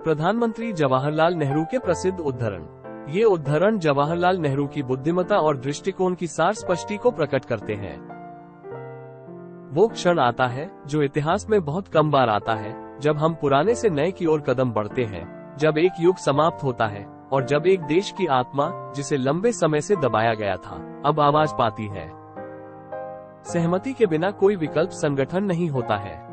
प्रधानमंत्री जवाहरलाल नेहरू के प्रसिद्ध उद्धरण। ये उद्धरण जवाहरलाल नेहरू की बुद्धिमत्ता और दृष्टिकोण की सार स्पष्टि को प्रकट करते हैं। वो क्षण आता है जो इतिहास में बहुत कम बार आता है, जब हम पुराने से नए की ओर कदम बढ़ते हैं, जब एक युग समाप्त होता है और जब एक देश की आत्मा, जिसे लंबे समय से दबाया गया था, अब आवाज पाती है। सहमति के बिना कोई विकल्प संगठन नहीं होता है।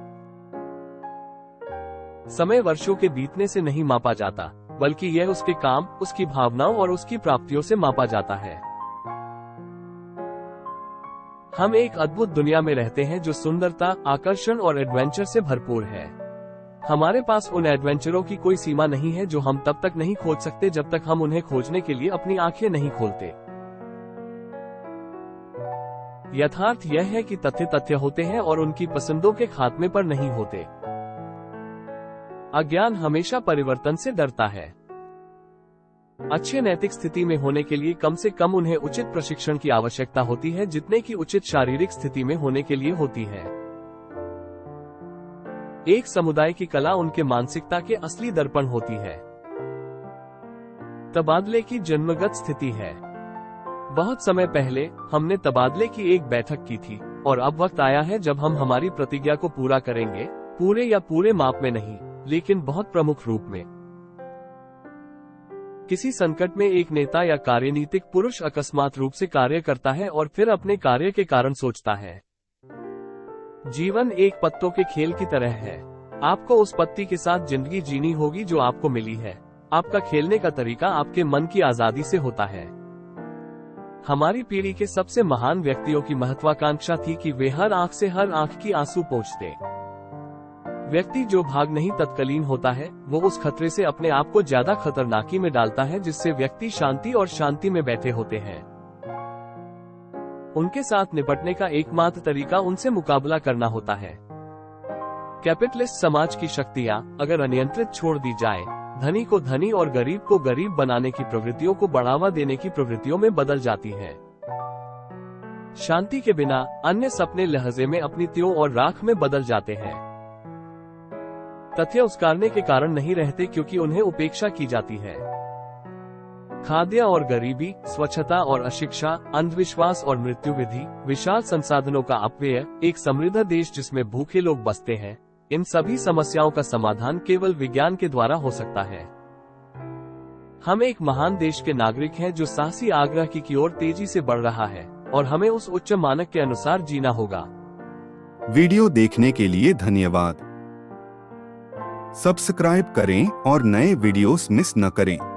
समय वर्षों के बीतने से नहीं मापा जाता, बल्कि यह उसके काम, उसकी भावनाओं और उसकी प्राप्तियों से मापा जाता है। हम एक अद्भुत दुनिया में रहते हैं जो सुंदरता, आकर्षण और एडवेंचर से भरपूर है। हमारे पास उन एडवेंचरों की कोई सीमा नहीं है जो हम तब तक नहीं खोज सकते जब तक हम उन्हें खोजने के लिए अपनी आंखें नहीं खोलते। यथार्थ यह है कि तथ्य तथ्य होते हैं और उनकी पसंदों के खात्मे पर नहीं होते। अज्ञान हमेशा परिवर्तन से डरता है। अच्छे नैतिक स्थिति में होने के लिए कम से कम उन्हें उचित प्रशिक्षण की आवश्यकता होती है, जितने की उचित शारीरिक स्थिति में होने के लिए होती है। एक समुदाय की कला उनके मानसिकता के असली दर्पण होती है। तबादले की जन्मगत स्थिति है। बहुत समय पहले हमने तबादले की एक बैठक की थी और अब वक्त आया है जब हम हमारी प्रतिज्ञा को पूरा करेंगे, पूरे या पूरे माप में नहीं, लेकिन बहुत प्रमुख रूप में। किसी संकट में एक नेता या कार्यनीतिक पुरुष अकस्मात रूप से कार्य करता है और फिर अपने कार्य के कारण सोचता है। जीवन एक पत्तों के खेल की तरह है। आपको उस पत्ती के साथ जिंदगी जीनी होगी जो आपको मिली है। आपका खेलने का तरीका आपके मन की आजादी से होता है। हमारी पीढ़ी के सबसे महान व्यक्तियों की महत्वाकांक्षा थी कि वे हर आंख से हर आंख की आंसू पोंछते। व्यक्ति जो भाग नहीं तत्कालीन होता है, वो उस खतरे से अपने आप को ज्यादा खतरनाकी में डालता है जिससे व्यक्ति शांति और शांति में बैठे होते हैं। उनके साथ निपटने का एकमात्र तरीका उनसे मुकाबला करना होता है। कैपिटलिस्ट समाज की शक्तियां अगर अनियंत्रित छोड़ दी जाए, धनी को धनी और गरीब को गरीब बनाने की प्रवृत्तियों को बढ़ावा देने की प्रवृत्तियों में बदल जाती है। शांति के बिना अन्य सपने लहजे में अपनी त्यों और राख में बदल जाते हैं। तथ्य उस्कारने के कारण नहीं रहते क्योंकि उन्हें उपेक्षा की जाती है। खाद्य और गरीबी, स्वच्छता और अशिक्षा, अंधविश्वास और मृत्यु विधि, विशाल संसाधनों का अपव्यय, एक समृद्ध देश जिसमें भूखे लोग बसते हैं, इन सभी समस्याओं का समाधान केवल विज्ञान के द्वारा हो सकता है। हम एक महान देश के नागरिक हैं जो साहसी आग्रह की ओर तेजी से बढ़ रहा है और हमें उस उच्च मानक के अनुसार जीना होगा। वीडियो देखने के लिए धन्यवाद। सब्सक्राइब करें और नए वीडियोस मिस न करें।